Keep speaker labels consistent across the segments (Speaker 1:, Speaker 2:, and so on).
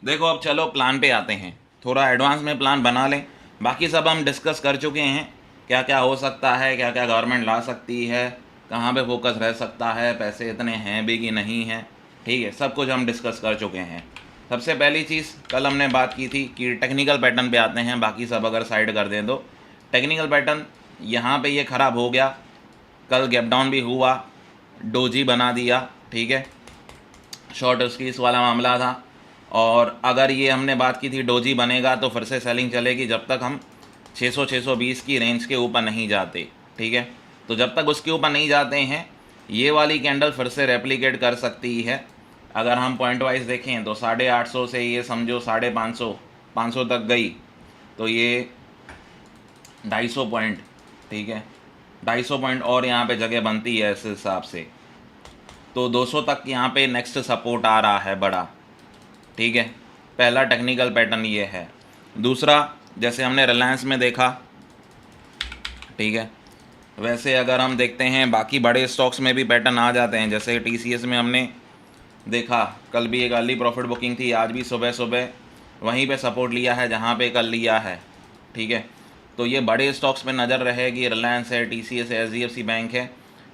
Speaker 1: देखो अब चलो प्लान पे आते हैं, थोड़ा एडवांस में प्लान बना लें। बाकी सब हम डिस्कस कर चुके हैं, क्या क्या हो सकता है, क्या क्या गवर्नमेंट ला सकती है, कहाँ पे फोकस रह सकता है, पैसे इतने हैं भी कि नहीं हैं। ठीक है, सब कुछ हम डिस्कस कर चुके हैं। सबसे पहली चीज़ कल हमने बात की थी कि टेक्निकल पैटर्न पे आते हैं, बाकी सब अगर साइड कर दें तो। टेक्निकल पैटर्न यहाँ पे ये ख़राब हो गया, कल गैप डाउन भी हुआ, डोजी बना दिया। ठीक है, शॉर्ट स्क्वीज वाला मामला था। और अगर ये हमने बात की थी डोजी बनेगा तो फिर से सेलिंग चलेगी जब तक हम 600-620 की रेंज के ऊपर नहीं जाते। ठीक है, तो जब तक उसके ऊपर नहीं जाते हैं ये वाली कैंडल फिर से रेप्लिकेट कर सकती है। अगर हम पॉइंट वाइज देखें तो 850 से ये समझो 550 तक गई तो ये 250 पॉइंट। ठीक है, 250 पॉइंट और यहाँ पे जगह बनती है इस हिसाब से, तो 200 तक यहाँ पे नेक्स्ट सपोर्ट आ रहा है बड़ा। ठीक है, पहला टेक्निकल पैटर्न ये है। दूसरा, जैसे हमने रिलायंस में देखा, ठीक है, वैसे अगर हम देखते हैं बाकी बड़े स्टॉक्स में भी पैटर्न आ जाते हैं। जैसे टीसीएस में हमने देखा, कल भी एक अर्ली प्रॉफिट बुकिंग थी, आज भी सुबह सुबह वहीं पे सपोर्ट लिया है जहाँ पे कल लिया है। ठीक है, तो ये बड़े स्टॉक्स पे नज़र रहेगी। रिलायंस है, टीसीएस है, एचडीएफसी बैंक है,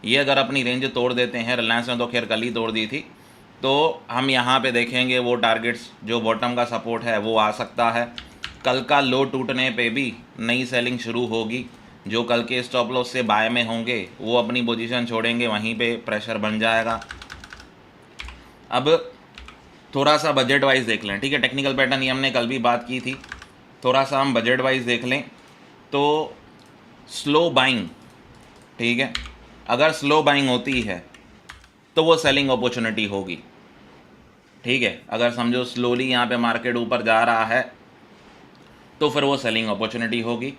Speaker 1: ये अगर अपनी रेंज तोड़ देते हैं, रिलायंस ने तो खैर कल ही तोड़ दी थी, तो हम यहाँ पे देखेंगे वो टारगेट्स जो बॉटम का सपोर्ट है वो आ सकता है। कल का लो टूटने पे भी नई सेलिंग शुरू होगी। जो कल के स्टॉप लॉस से बाय में होंगे वो अपनी पोजीशन छोड़ेंगे, वहीं पे प्रेशर बन जाएगा। अब थोड़ा सा बजट वाइज देख लें। ठीक है, टेक्निकल पैटर्न ये हमने कल भी बात की थी, थोड़ा सा हम बजट वाइज देख लें तो स्लो बाइंग। ठीक है, अगर स्लो बाइंग होती है तो वो सेलिंग अपॉर्चुनिटी होगी। ठीक है, अगर समझो स्लोली यहाँ पे मार्केट ऊपर जा रहा है तो फिर वो सेलिंग अपॉर्चुनिटी होगी।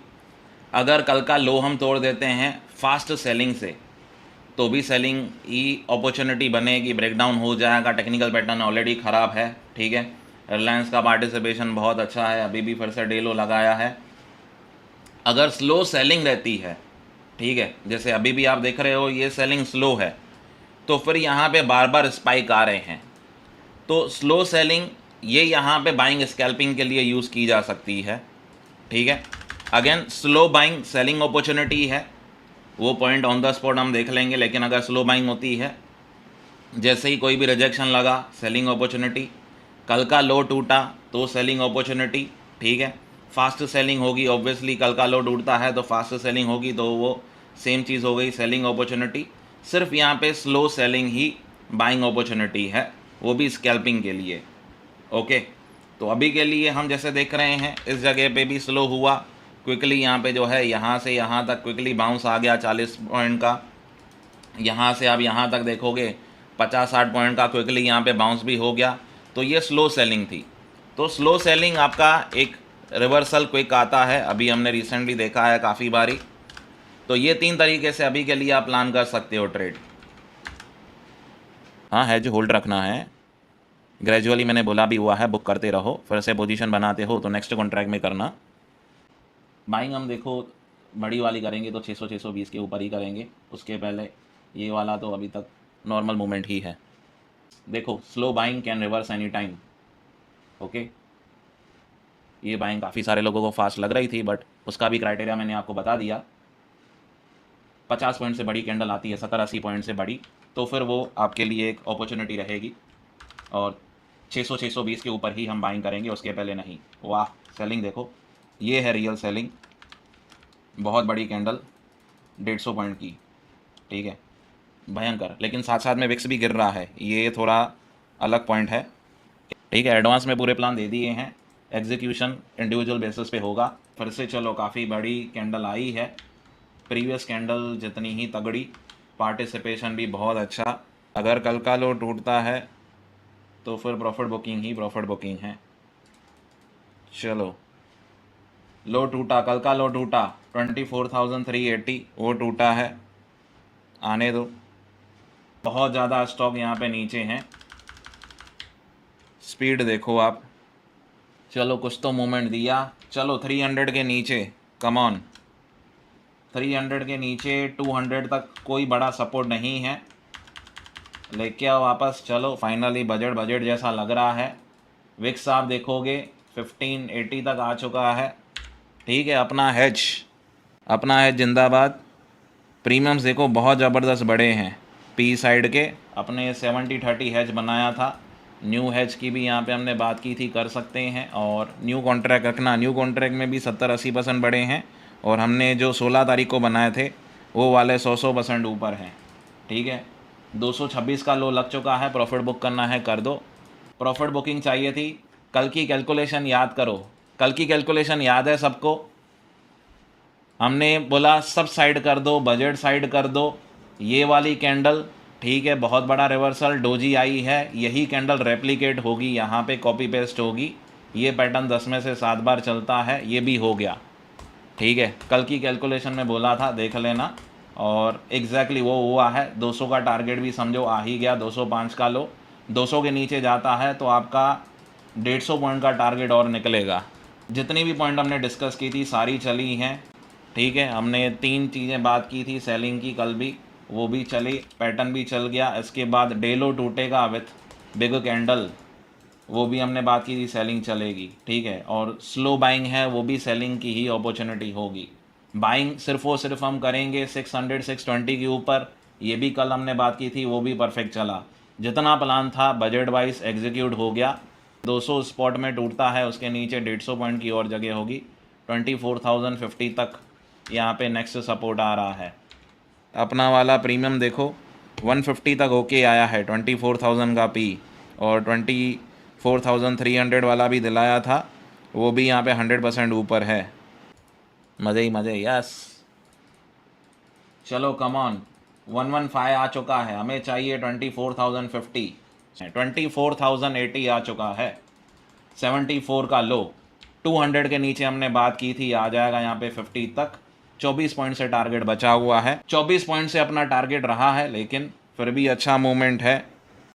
Speaker 1: अगर कल का लो हम तोड़ देते हैं फास्ट सेलिंग से तो भी सेलिंग ही अपॉर्चुनिटी बनेगी, ब्रेकडाउन हो जाएगा। टेक्निकल पैटर्न ऑलरेडी ख़राब है। ठीक है, रिलायंस का पार्टिसिपेशन बहुत अच्छा है, अभी भी फिर से डे लो लगाया है। अगर स्लो सेलिंग रहती है, ठीक है, जैसे अभी भी आप देख रहे हो ये सेलिंग स्लो है, तो फिर यहाँ पे बार बार स्पाइक आ रहे हैं, तो स्लो सेलिंग ये यहाँ पे बाइंग स्कैल्पिंग के लिए यूज़ की जा सकती है। ठीक है, again slow buying selling opportunity है, वो पॉइंट ऑन द स्पॉट हम देख लेंगे। लेकिन अगर स्लो बाइंग होती है, जैसे ही कोई भी रिजेक्शन लगा सेलिंग अपॉर्चुनिटी, कल का लो टूटा तो सेलिंग अपॉर्चुनिटी। ठीक है, फास्ट सेलिंग होगी, ऑब्वियसली कल का लो टूटता है तो फास्ट सेलिंग होगी, तो वो सेम चीज़ हो गई, सेलिंग अपॉर्चुनिटी। सिर्फ यहाँ पे स्लो सेलिंग ही बाइंग अपॉर्चुनिटी है, वो भी स्कैल्पिंग के लिए। ओके, तो अभी के लिए हम जैसे देख रहे हैं इस जगह पे भी स्लो हुआ, क्विकली यहाँ पे जो है यहाँ से यहाँ तक क्विकली बाउंस आ गया 40 पॉइंट का। यहाँ से आप यहाँ तक देखोगे 50-60 पॉइंट का क्विकली यहाँ पे बाउंस भी हो गया, तो ये स्लो सेलिंग थी। तो स्लो सेलिंग आपका एक रिवर्सल क्विक आता है, अभी हमने रिसेंटली देखा है काफ़ी बारी। तो ये 3 तरीके से अभी के लिए आप प्लान कर सकते हो ट्रेड। हाँ, है जो होल्ड रखना है, ग्रेजुअली मैंने बोला भी हुआ है, बुक करते रहो, फिर से पोजीशन बनाते हो तो नेक्स्ट कॉन्ट्रैक्ट में करना। बाइंग हम देखो बड़ी वाली करेंगे तो 600-620 के ऊपर ही करेंगे, उसके पहले ये वाला तो अभी तक नॉर्मल मूवमेंट ही है। देखो slow buying can reverse any time. Okay, ये बाइंग काफ़ी सारे लोगों को फास्ट लग रही थी, बट उसका भी क्राइटेरिया मैंने आपको बता दिया। 50 पॉइंट से बड़ी कैंडल आती है, 70-80 पॉइंट से बड़ी, तो फिर वो आपके लिए एक अपॉर्चुनिटी रहेगी। और 600-620 के ऊपर ही हम बाइंग करेंगे, उसके पहले नहीं। वाह, सेलिंग देखो, ये है रियल सेलिंग, बहुत बड़ी कैंडल 150 पॉइंट की। ठीक है, भयंकर। लेकिन साथ साथ में विक्स भी गिर रहा है, ये थोड़ा अलग पॉइंट है। ठीक है, एडवांस में पूरे प्लान दे दिए हैं, एग्जीक्यूशन इंडिविजुअल बेसिस पे होगा। फिर से चलो काफ़ी बड़ी कैंडल आई है, प्रीवियस कैंडल जितनी ही तगड़ी, पार्टिसिपेशन भी बहुत अच्छा। अगर कल का लो टूटता है तो फिर प्रॉफिट बुकिंग ही प्रॉफिट बुकिंग है। चलो, लो टूटा, कल का लो टूटा 24,380, वो टूटा है, आने दो। बहुत ज़्यादा स्टॉक यहाँ पे नीचे हैं, स्पीड देखो आप। चलो कुछ तो मूवमेंट दिया, चलो 300 के नीचे, कम ऑन, 300 के नीचे 200 तक कोई बड़ा सपोर्ट नहीं है, लेके आओ वापस। चलो फाइनली बजट जैसा लग रहा है, विक्स आप देखोगे 1580 तक आ चुका है। ठीक है, अपना हेज जिंदाबाद। प्रीमियम्स देखो बहुत ज़बरदस्त बड़े हैं। पी साइड के अपने 70-30 हेज बनाया था। न्यू हेज की भी यहाँ पे हमने बात की थी, कर सकते हैं। और न्यू कॉन्ट्रैक्ट रखना, न्यू कॉन्ट्रैक्ट में भी 70-80% बड़े हैं। और हमने जो 16 तारीख को बनाए थे वो वाले 100% ऊपर हैं। ठीक है, 226 का लो लग चुका है, प्रॉफिट बुक करना है कर दो। प्रॉफिट बुकिंग चाहिए थी। कल की कैलकुलेशन याद करो, कल की कैलकुलेशन याद है सबको? हमने बोला सब साइड कर दो, बजट साइड कर दो। ये वाली कैंडल, ठीक है, बहुत बड़ा रिवर्सल डोजी आई है। यही कैंडल रेप्लिकेट होगी, यहाँ पे कॉपी पेस्ट होगी। ये पैटर्न 10 में से 7 बार चलता है, ये भी हो गया। ठीक है, कल की कैलकुलेशन में बोला था, देख लेना। और एग्जैक्टली वो हुआ है। 200 का टारगेट भी समझो आ ही गया, 205 का लो। 200 के नीचे जाता है तो आपका 150 पॉइंट का टारगेट और निकलेगा। जितनी भी पॉइंट हमने डिस्कस की थी सारी चली हैं। ठीक है, हमने 3 चीज़ें बात की थी सेलिंग की कल भी, वो भी चली, पैटर्न भी चल गया। इसके बाद डे लो टूटेगा विथ बिग कैंडल, वो भी हमने बात की थी, सेलिंग चलेगी। ठीक है, और स्लो बाइंग है, वो भी सेलिंग की ही अपॉर्चुनिटी होगी। बाइंग सिर्फ और सिर्फ हम करेंगे 600-620 के ऊपर, ये भी कल हमने बात की थी, वो भी परफेक्ट चला। जितना प्लान था बजट वाइज एग्जीक्यूट हो गया। 200 स्पॉट में टूटता है, उसके नीचे 150 पॉइंट की और जगह होगी। 24,050 तक यहाँ पे नेक्स्ट सपोर्ट आ रहा है। अपना वाला प्रीमियम देखो 150 तक होके आया है, 24,000 का पी। और 24,300 वाला भी दिलाया था, वो भी यहाँ पे 100% ऊपर है। मज़े ही मज़े, यस। चलो कम ऑन, 115 आ चुका है, हमें चाहिए 24,050। 24,080 आ चुका है, 74 का लो। 200 के नीचे हमने बात की थी, आ जाएगा यहाँ पे 50 तक। 24 पॉइंट से टारगेट बचा हुआ है, 24 पॉइंट से अपना टारगेट रहा है, लेकिन फिर भी अच्छा मूवमेंट है।